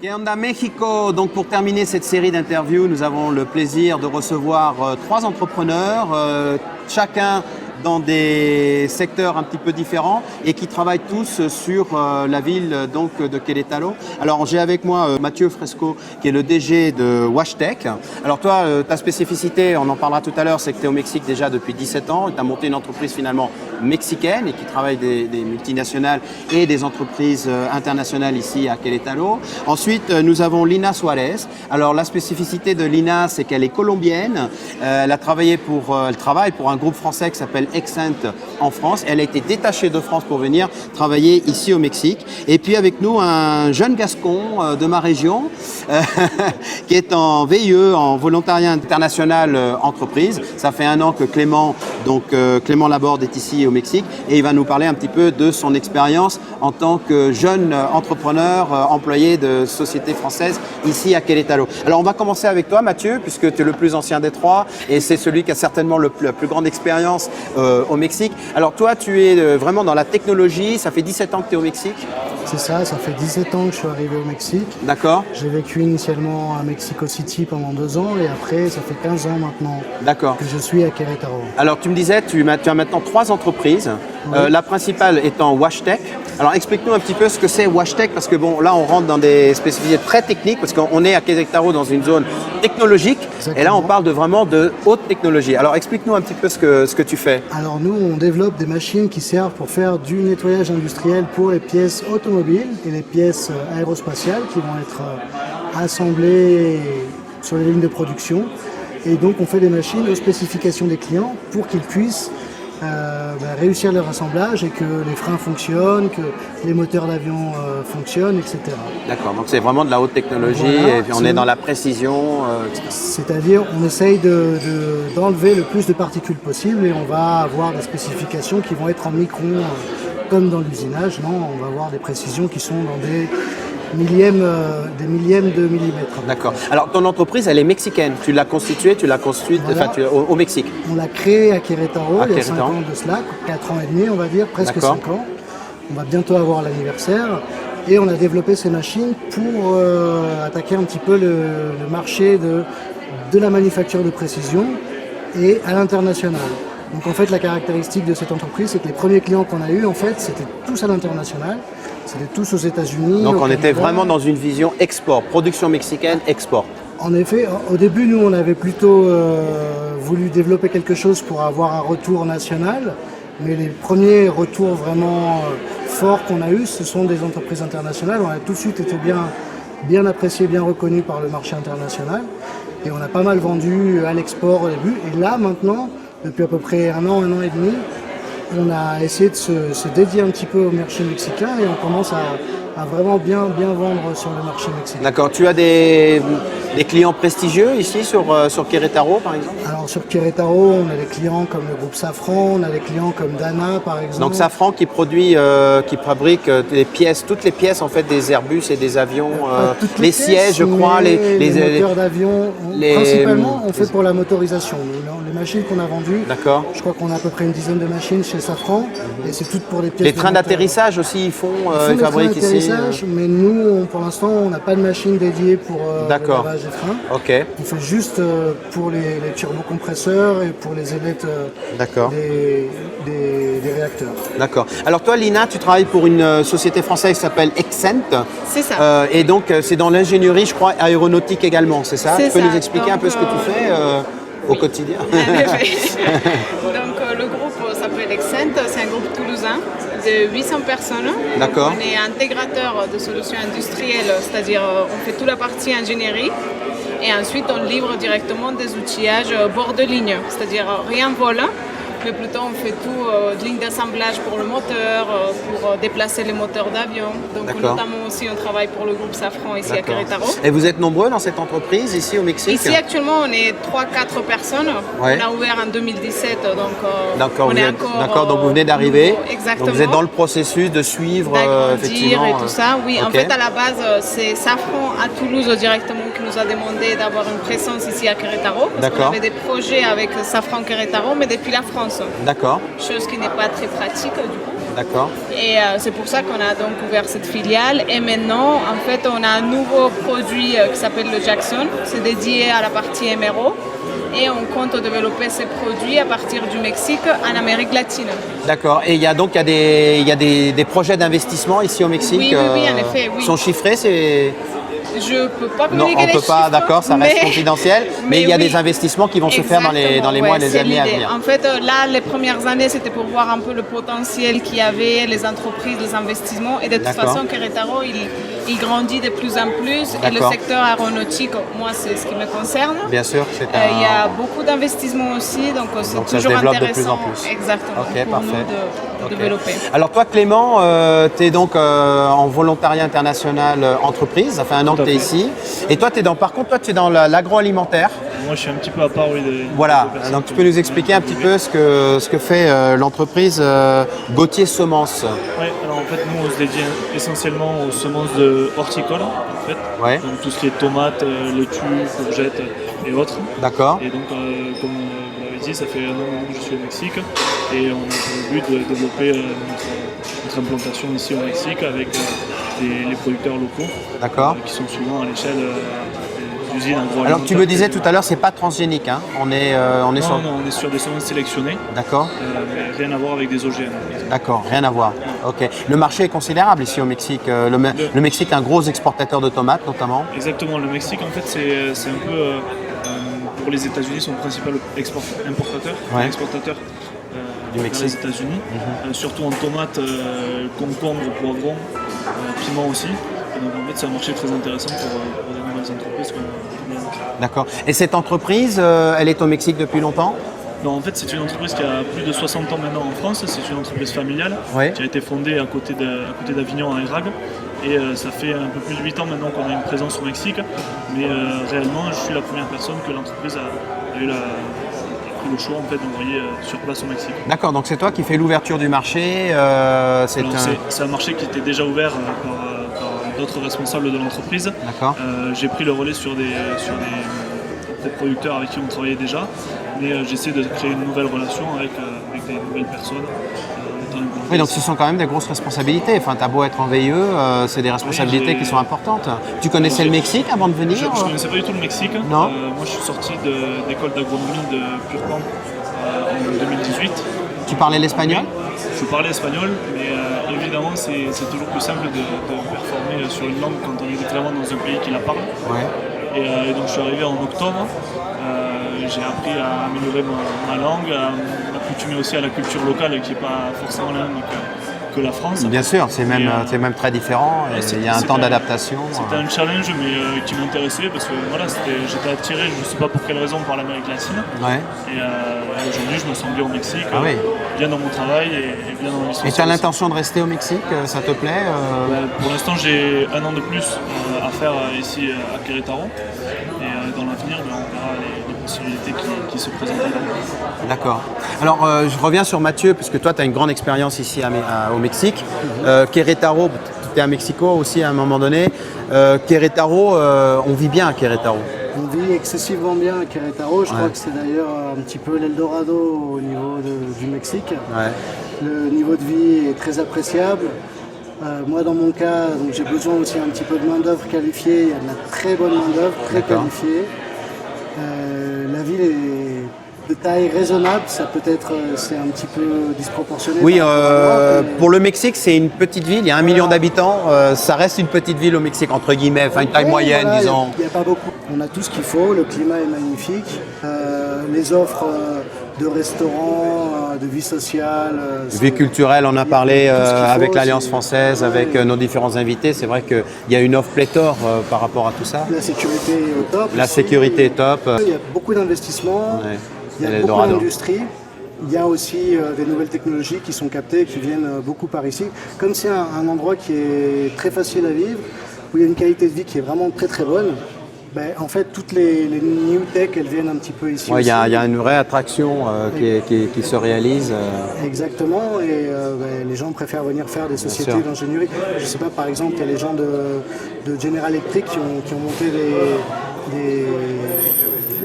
¿Qué onda Mexico? Donc pour terminer cette série d'interviews, nous avons le plaisir de recevoir trois entrepreneurs, chacun dans des secteurs un petit peu différents et qui travaillent tous sur la ville donc de Querétaro. Alors j'ai avec moi Mathieu Fresco qui est le DG de WashTech. Alors toi, ta spécificité, on en parlera tout à l'heure, c'est que tu es au Mexique déjà depuis 17 ans et tu as monté une entreprise finalement mexicaine et qui travaille des multinationales et des entreprises internationales ici à Querétaro. Ensuite, nous avons Lina Suarez. Alors la spécificité de Lina, c'est qu'elle est colombienne. Elle travaille pour un groupe français qui s'appelle Accent en France. Elle a été détachée de France pour venir travailler ici au Mexique. Et puis avec nous, un jeune Gascon de ma région qui est en VIE, en volontariat international entreprise. Ça fait 1 an que Clément Laborde est ici au Mexique et il va nous parler un petit peu de son expérience en tant que jeune entrepreneur employé de société française ici à Querétaro. Alors on va commencer avec toi Mathieu, puisque tu es le plus ancien des trois et c'est celui qui a certainement la plus grande expérience au Mexique. Alors toi tu es vraiment dans la technologie, ça fait 17 ans que tu es au Mexique? C'est ça, ça fait 17 ans que je suis arrivé au Mexique. D'accord. J'ai vécu initialement à Mexico City pendant 2 ans et après ça fait 15 ans maintenant que je suis à Querétaro. Alors tu me disais, tu as maintenant 3 entreprises, oui. La principale étant WashTech. Alors explique-nous un petit peu ce que c'est WashTech parce que bon là on rentre dans des spécificités très techniques parce qu'on est à Querétaro dans une zone technologique. Exactement. Et là on parle vraiment de haute technologie. Alors explique-nous un petit peu ce que tu fais. Alors nous on développe des machines qui servent pour faire du nettoyage industriel pour les pièces automobiles et les pièces aérospatiales qui vont être assemblées sur les lignes de production. Et donc on fait des machines aux spécifications des clients pour qu'ils puissent réussir leur assemblage et que les freins fonctionnent, que les moteurs d'avion fonctionnent, etc. D'accord, donc c'est vraiment de la haute technologie et puis on est dans la précision. C'est-à-dire on essaye d'enlever le plus de particules possible et on va avoir des spécifications qui vont être en microns comme dans l'usinage. Non, on va avoir des précisions qui sont dans des millièmes de millimètres. D'accord. Alors ton entreprise, elle est mexicaine. Tu l'as constituée, voilà. Au Mexique. On l'a créée à Querétaro il y a 5 ans de cela, 4 ans et demi on va dire, presque 5 ans. On va bientôt avoir l'anniversaire. Et on a développé ces machines pour attaquer un petit peu le marché de la manufacture de précision et à l'international. Donc en fait la caractéristique de cette entreprise, c'est que les premiers clients qu'on a eus, en fait, c'était tous à l'international. C'était tous aux États-Unis. Donc on était vraiment dans une vision export, production mexicaine, export. En effet, au début, nous, on avait plutôt voulu développer quelque chose pour avoir un retour national. Mais les premiers retours vraiment forts qu'on a eus, ce sont des entreprises internationales. On a tout de suite été bien appréciés, bien reconnus par le marché international. Et on a pas mal vendu à l'export au début. Et là, maintenant, depuis à peu près 1 an et demi, on a essayé de se dédier un petit peu au marché mexicain et on commence à vraiment bien vendre sur le marché mexicain. D'accord. Tu as des clients prestigieux ici sur Querétaro par exemple? Alors sur Querétaro, on a des clients comme le groupe Safran, on a des clients comme Dana par exemple. Donc Safran qui fabrique toutes les pièces en fait des Airbus et des avions, les sièges je crois, les moteurs d'avion. Principalement on fait pour la motorisation. Les machines qu'on a vendues, je crois qu'on a à peu près une dizaine de machines chez Safran et c'est toutes pour les pièces. Les trains d'atterrissage aussi ils fabriquent ici. Mais nous, pour l'instant, on n'a pas de machine dédiée pour le lavage des freins. Okay. On fait juste pour les turbocompresseurs et pour les ailettes des réacteurs. D'accord. Alors toi, Lina, tu travailles pour une société française qui s'appelle Accent. C'est ça. Et donc, c'est dans l'ingénierie, je crois, aéronautique également, c'est ça? Tu peux nous expliquer un peu ce que tu fais au quotidien? En effet. Donc, le groupe s'appelle Accent, c'est un groupe toulousain de 800 personnes. D'accord. On est intégrateur de solutions industrielles, c'est-à-dire on fait toute la partie ingénierie et ensuite on livre directement des outillages bord de ligne, c'est-à-dire rien vole, mais plutôt on fait tout, de ligne d'assemblage pour le moteur, pour déplacer les moteurs d'avion. Donc notamment aussi on travaille pour le groupe Safran ici à Querétaro. Et vous êtes nombreux dans cette entreprise ici au Mexique? Ici actuellement on est 3-4 personnes. Ouais. On a ouvert en 2017, donc on est encore... D'accord, donc vous venez d'arriver. Exactement. Donc vous êtes dans le processus de suivre effectivement. Et tout ça, oui. En fait à la base c'est Safran à Toulouse directement qui nous a demandé d'avoir une présence ici à Querétaro. Parce qu'on avait des projets avec Safran Querétaro mais depuis la France. D'accord. Chose qui n'est pas très pratique du coup. D'accord. Et c'est pour ça qu'on a donc ouvert cette filiale. Et maintenant, en fait, on a un nouveau produit qui s'appelle le Jackson. C'est dédié à la partie MRO. Et on compte développer ces produits à partir du Mexique en Amérique latine. D'accord. Et il y a des projets d'investissement ici au Mexique. Oui, en effet. Oui. Qui sont chiffrés, c'est... Je ne peux pas Non, communiquer on les ne peut pas, chiffres, d'accord, ça reste confidentiel, mais il y a oui. des investissements qui vont se faire dans les mois et les années à venir. En fait, là, les premières années, c'était pour voir un peu le potentiel qu'il y avait, les entreprises, les investissements. Et de toute façon, Querétaro, il grandit de plus en plus. Et le secteur aéronautique, moi, c'est ce qui me concerne. Bien sûr, il y a beaucoup d'investissements aussi, donc c'est toujours intéressant. De plus en plus. Exactement, okay, pour nous de développer. Alors toi, Clément, tu es donc en volontariat international entreprise, ça fait un an que tu es ici. Et toi, par contre, tu es dans l'agroalimentaire. Moi, je suis un petit peu à part, oui. Voilà, donc tu peux nous expliquer un petit peu ce que fait l'entreprise Gauthier Semences. Oui, alors en fait, nous, on se dédie essentiellement aux semences de horticoles, en fait. Ouais. Donc tout ce qui est tomates, laitue, courgettes et autres. D'accord. Et donc, comme vous l'avez dit, ça fait un an que je suis au Mexique et on a pour le but de développer notre implantation ici au Mexique avec les producteurs locaux. D'accord. Qui sont souvent à l'échelle des usines agroalimentaires. Alors tu me disais tout à l'heure, c'est pas transgénique, hein. On est sur des semences sélectionnées. D'accord. Mais rien à voir avec des OGM. D'accord, rien à voir. Ok. Le marché est considérable ici au Mexique. Le Mexique est un gros exportateur de tomates notamment. Exactement. Le Mexique, en fait, c'est un peu pour les États-Unis son principal importateur. Ouais. Exportateur. Du Mexique. Les États-Unis, surtout en tomates, concombres, poivrons, piments aussi. Et donc en fait c'est un marché très intéressant pour des nouvelles entreprises. D'accord. Et cette entreprise, elle est au Mexique depuis longtemps ? Non, en fait c'est une entreprise qui a plus de 60 ans maintenant en France. C'est une entreprise familiale qui a été fondée à côté d'Avignon à Erag. Et ça fait un peu plus de 8 ans maintenant qu'on a une présence au Mexique. Mais réellement je suis la première personne que l'entreprise a eu le choix en fait d'envoyer sur place au Mexique. D'accord, donc c'est toi qui fais l'ouverture du marché. C'est un marché qui était déjà ouvert par d'autres responsables de l'entreprise. D'accord. J'ai pris le relais sur des producteurs avec qui on travaillait déjà, mais j'essaie de créer une nouvelle relation avec des nouvelles personnes. Oui, donc ce sont quand même des grosses responsabilités. Enfin, t'as beau être en VIE, c'est des responsabilités qui sont importantes. Tu connaissais le Mexique avant de venir ? Je ne connaissais pas du tout le Mexique. Non. Moi, je suis sorti d'école d'agronomie de Purpan en 2018. Tu parlais l'espagnol ? Je parlais espagnol, mais évidemment, c'est toujours plus simple de performer sur une langue quand on est vraiment dans un pays qui la parle. Ouais. Et donc, je suis arrivé en octobre. J'ai appris à améliorer ma langue, à m'accoutumer aussi à la culture locale qui n'est pas forcément la même que la France. Bien sûr, c'est même très différent. Il y a un temps d'adaptation. C'était un challenge mais qui m'intéressait parce que voilà, j'étais attiré, je ne sais pas pour quelle raison, par l'Amérique latine. Ouais. Et aujourd'hui, je me sens bien au Mexique, bien dans mon travail et bien dans l'histoire. Et tu as l'intention de rester au Mexique ? Ça te plaît ? Pour l'instant, j'ai un an de plus à faire ici à Querétaro. Et dans l'avenir, on verra les possibilités qui se présentent. D'accord. Alors, je reviens sur Mathieu, parce que toi, tu as une grande expérience ici au Mexique. Querétaro, tu es à Mexico aussi à un moment donné. Querétaro, on vit bien à Querétaro. On vit excessivement bien à Querétaro. Je crois que c'est d'ailleurs un petit peu l'Eldorado au niveau du Mexique. Ouais. Le niveau de vie est très appréciable. Moi, dans mon cas, j'ai besoin aussi un petit peu de main-d'œuvre qualifiée. Il y a de la très bonne main-d'œuvre, très qualifiée. La ville est de taille raisonnable, c'est un petit peu disproportionné. Oui, pour le Mexique, c'est une petite ville, il y a 1 million d'habitants, ça reste une petite ville au Mexique, entre guillemets, enfin une taille moyenne, disons. Il n'y a pas beaucoup. On a tout ce qu'il faut, le climat est magnifique, les offres de restaurants, de vie sociale. Vie culturelle, on a parlé avec l'Alliance française, avec nos différents invités. C'est vrai qu'il y a une offre pléthore par rapport à tout ça. La sécurité est au top. La sécurité est top. Il y a beaucoup d'investissements, il y a beaucoup d'industrie. Il y a aussi des nouvelles technologies qui sont captées, qui viennent beaucoup par ici. Comme c'est un endroit qui est très facile à vivre, où il y a une qualité de vie qui est vraiment très très bonne, en fait, toutes les new tech, elles viennent un petit peu ici. Il y a une vraie attraction qui se réalise. Exactement, et les gens préfèrent venir faire des sociétés d'ingénierie. Je ne sais pas, par exemple, il y a les gens de General Electric qui ont monté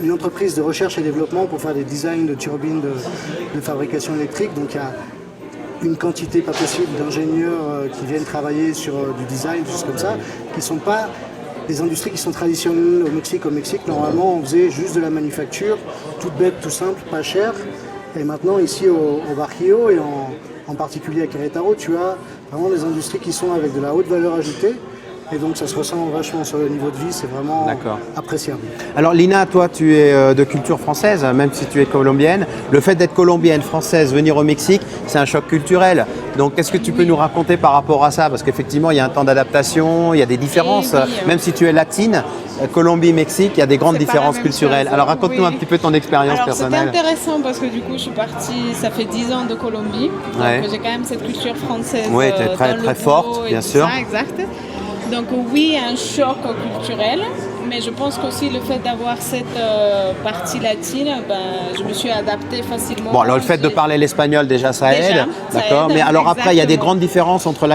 une entreprise de recherche et développement pour faire des designs de turbines de fabrication électrique. Donc il y a une quantité pas possible d'ingénieurs qui viennent travailler sur du design, des choses comme ça, qui ne sont pas des industries qui sont traditionnelles au Mexique. Au Mexique, normalement, on faisait juste de la manufacture, toute bête, tout simple, pas cher. Et maintenant, ici au Bajío et en particulier à Querétaro, tu as vraiment des industries qui sont avec de la haute valeur ajoutée. Et donc ça se ressent vachement sur le niveau de vie, c'est vraiment appréciable. Alors Lina, toi tu es de culture française, même si tu es colombienne. Le fait d'être colombienne, française, venir au Mexique, c'est un choc culturel. Donc qu'est-ce que tu peux nous raconter par rapport à ça? Parce qu'effectivement il y a un temps d'adaptation, il y a des différences. Même si tu es latine, Colombie, Mexique, il y a des grandes différences culturelles. Alors raconte-nous un petit peu ton expérience personnelle. C'était intéressant parce que du coup je suis partie, ça fait 10 ans de Colombie. Donc j'ai quand même cette culture française. Oui, très forte, bien sûr. Ça, exact. Donc oui, un choc culturel, mais je pense qu'aussi le fait d'avoir cette partie latine, je me suis adaptée facilement. Bon, alors le fait de parler l'espagnol déjà ça aide, d'accord. Mais alors après, il y a des grandes différences entre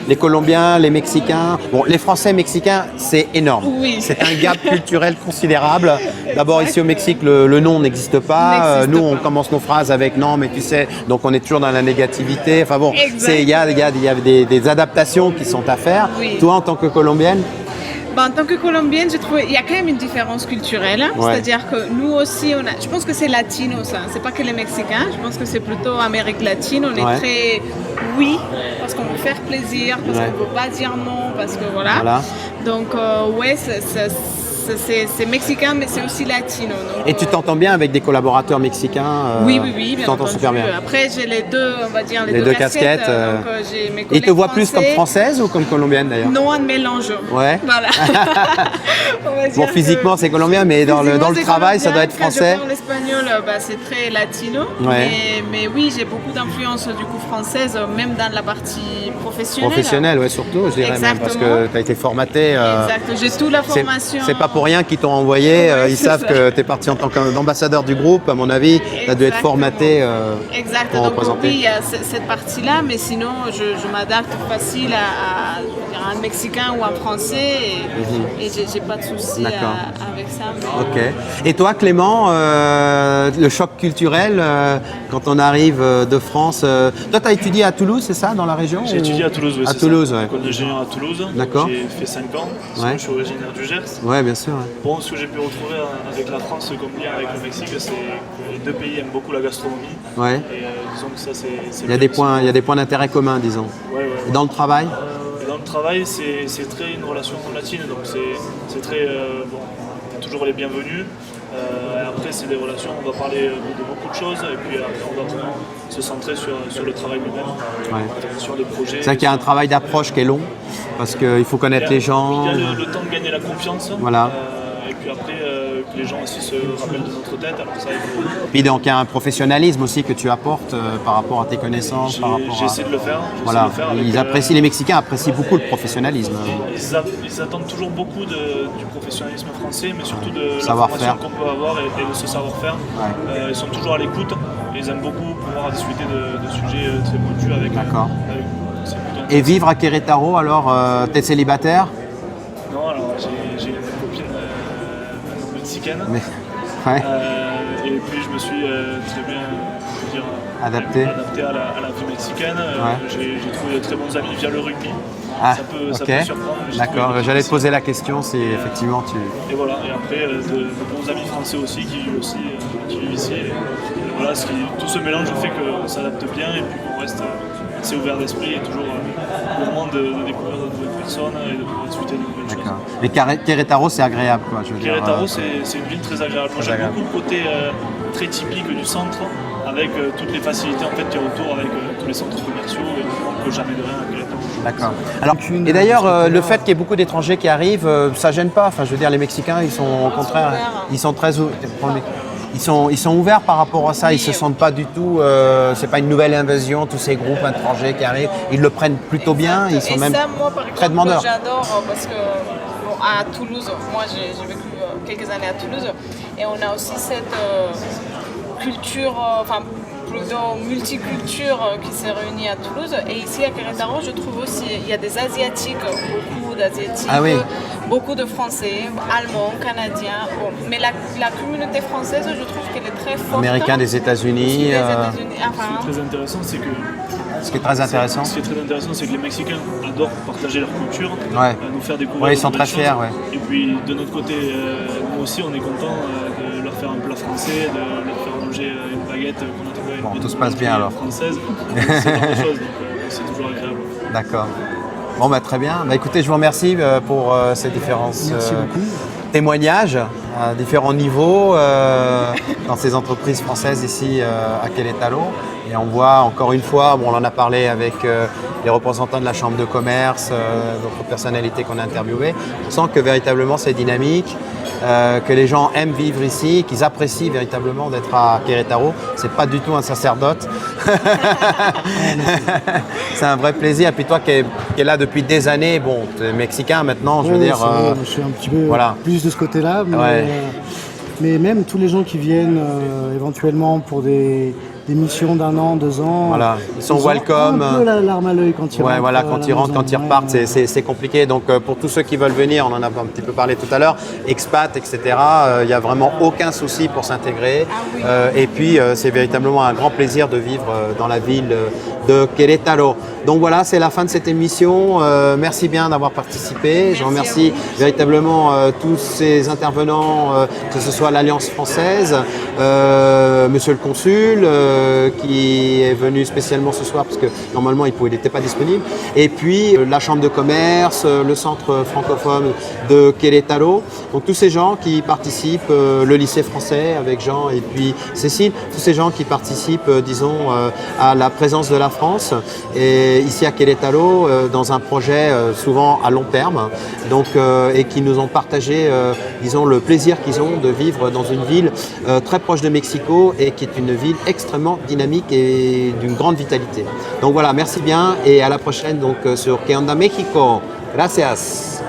les Colombiens, les Mexicains. Bon, les Français mexicains, c'est énorme. Oui. C'est un gap culturel considérable. D'abord ici au Mexique, le non n'existe pas. Nous, on commence nos phrases avec non, mais tu sais. Donc on est toujours dans la négativité. Enfin bon, il y a des adaptations qui sont à faire. Oui. Toi, en tant que Colombienne. En tant que Colombienne, j'ai trouvé qu'il y a quand même une différence culturelle. C'est-à-dire que nous aussi, je pense que c'est latino ça. C'est pas que les Mexicains. Je pense que c'est plutôt Amérique latine. On est très oui parce qu'on veut faire plaisir, parce qu'on veut pas dire non, parce que voilà. Donc c'est mexicain, mais c'est aussi latino. Donc, et tu t'entends bien avec des collaborateurs mexicains? Oui, bien t'entends super bien. Après, j'ai les deux, on va dire, les deux casquettes. Donc, j'ai mes collègues ils te voient plus français. comme française ou comme colombienne d'ailleurs? Non, un mélange. Ouais. Voilà. Bon, physiquement, c'est colombien, mais dans le travail, ça doit être français. Quand je parle espagnol, c'est très latino. Mais oui, j'ai beaucoup d'influence du coup française, même dans la partie professionnelle. Professionnelle, oui, surtout, je dirais même, parce que tu as été formaté. Exact, j'ai toute la formation. C'est pas pour rien qu'ils t'ont envoyé. Ils savent que tu es parti en tant qu'ambassadeur du groupe, à mon avis. Tu as dû être formaté exact. pour Donc représenter. oui, il y a cette partie-là, mais sinon, je m'adapte facile à un Mexicain ou un Français et j'ai pas de souci avec ça. Ok. Et toi, Clément, le choc culturel, quand on arrive de France, toi, tu as étudié à Toulouse, c'est ça, dans la région? J'ai étudié à Toulouse, oui. À Toulouse, ouais. École d'ingénieur à Toulouse. D'accord. J'ai fait 5 ans. Sinon, je suis originaire du Gers. Ouais, bien sûr. Bon, ce que j'ai pu retrouver avec la France comme lien avec le Mexique, c'est que les deux pays aiment beaucoup la gastronomie. Ouais. Et disons que ça, c'est il y a des points d'intérêt communs, disons. Ouais. Et dans le travail? Dans le travail, c'est très une relation latine, donc c'est très toujours les bienvenus. Après, c'est des relations, on va parler de beaucoup de choses, et puis après, on va vraiment se centrer sur le travail lui-même, sur les projets. C'est vrai qu'il y a un travail d'approche qui est long, parce qu'il faut connaître les gens. Il y a le temps de gagner la confiance. Voilà. Et puis après, que les gens aussi se rappellent de notre tête. Alors ça, puis donc il y a un professionnalisme aussi que tu apportes par rapport à tes connaissances. J'essaie de le faire. Voilà. Les Mexicains apprécient beaucoup le professionnalisme. Ils attendent toujours beaucoup du professionnalisme français, mais surtout de la savoir-faire formation qu'on peut avoir et de ce savoir-faire. Ils sont toujours à l'écoute et ils aiment beaucoup pouvoir discuter de sujets très pointus avec nous. Et vivre à Querétaro, alors, t'es célibataire? Non, alors j'ai une copine mexicaine. Et puis je me suis très bien adapté à la vie mexicaine. J'ai trouvé de très bons amis via le rugby. Ça peut surprendre. D'accord, j'allais te poser la question si effectivement tu... Et voilà, et après de bons amis français aussi qui vivent ici. Et voilà, tout ce mélange fait qu'on s'adapte bien et puis qu'on reste assez ouvert d'esprit et toujours gourmand de découvrir de nouvelles personnes et de pouvoir discuter de nouvelles choses. Mais Querétaro, c'est agréable, quoi. Querétaro, c'est une ville très agréable. Moi, j'aime beaucoup le côté très typique du centre, avec toutes les facilités en fait qu'il y a autour, avec tous les centres commerciaux, et on ne peut jamais de rien à Querétaro. D'accord. Alors, et d'ailleurs, le fait qu'il y ait beaucoup d'étrangers qui arrivent, ça gêne pas. Enfin, je veux dire, les Mexicains, ils sont au contraire, ils sont très ils sont ouverts par rapport à ça. Ils se sentent pas du tout. C'est pas une nouvelle invasion. Tous ces groupes étrangers qui arrivent, ils le prennent plutôt bien. Ils sont même très demandeurs. J'adore parce que à Toulouse, moi j'ai vécu quelques années à Toulouse, et on a aussi cette culture, plutôt multiculture qui s'est réunie à Toulouse. Et ici à Querétaro, je trouve aussi il y a des Asiatiques, beaucoup d'Asiatiques, beaucoup de Français, Allemands, Canadiens. Bon. Mais la communauté française, je trouve qu'elle est très forte. Américains des États-Unis. Ce qui est très intéressant, c'est que ce qui est très intéressant, c'est que les Mexicains adorent partager leur culture, nous faire découvrir. Ouais, ils sont très fiers. Ouais. Et puis de notre côté, nous aussi, on est contents de leur faire un plat français, de leur faire manger une baguette qu'on a trouvée bon, tout se passe bien alors. Française. C'est genre de choses, donc c'est toujours agréable. D'accord. Bon, bah, très bien. Bah, écoutez, je vous remercie pour ces différents témoignages à différents niveaux dans ces entreprises françaises ici à Querétaro. Et on voit encore une fois, bon, on en a parlé avec les représentants de la Chambre de commerce, d'autres personnalités qu'on a interviewées. On sent que véritablement c'est dynamique, que les gens aiment vivre ici, qu'ils apprécient véritablement d'être à Querétaro. C'est pas du tout un sacerdote. C'est un vrai plaisir. Et puis toi qui es là depuis des années, bon, tu es mexicain maintenant, je veux dire. Je suis un petit peu plus de ce côté-là, mais même tous les gens qui viennent éventuellement pour des missions d'1 an, 2 ans. Voilà, ils sont welcome. Un peu la larme à l'œil quand ils rentrent. Voilà, quand ils rentrent, quand ils repartent, c'est compliqué. Donc pour tous ceux qui veulent venir, on en a un petit peu parlé tout à l'heure, expat, etc. Il n'y a vraiment aucun souci pour s'intégrer. Et puis c'est véritablement un grand plaisir de vivre dans la ville de Querétaro. Donc voilà, c'est la fin de cette émission. Merci bien d'avoir participé. Je remercie véritablement tous ces intervenants, que ce soit l'Alliance française, Monsieur le Consul, qui est venu spécialement ce soir parce que normalement il n'était pas disponible. Et puis la Chambre de commerce, le Centre francophone de Querétaro. Donc tous ces gens qui participent, le lycée français avec Jean et puis Cécile, tous ces gens qui participent, disons, à la présence de la France et ici à Querétaro dans un projet souvent à long terme. Donc, et qui nous ont partagé, disons, le plaisir qu'ils ont de vivre dans une ville très proche de Mexico et qui est une ville extrêmement dynamique et d'une grande vitalité. Donc voilà, merci bien et à la prochaine donc sur Que Onda Mexico. Gracias.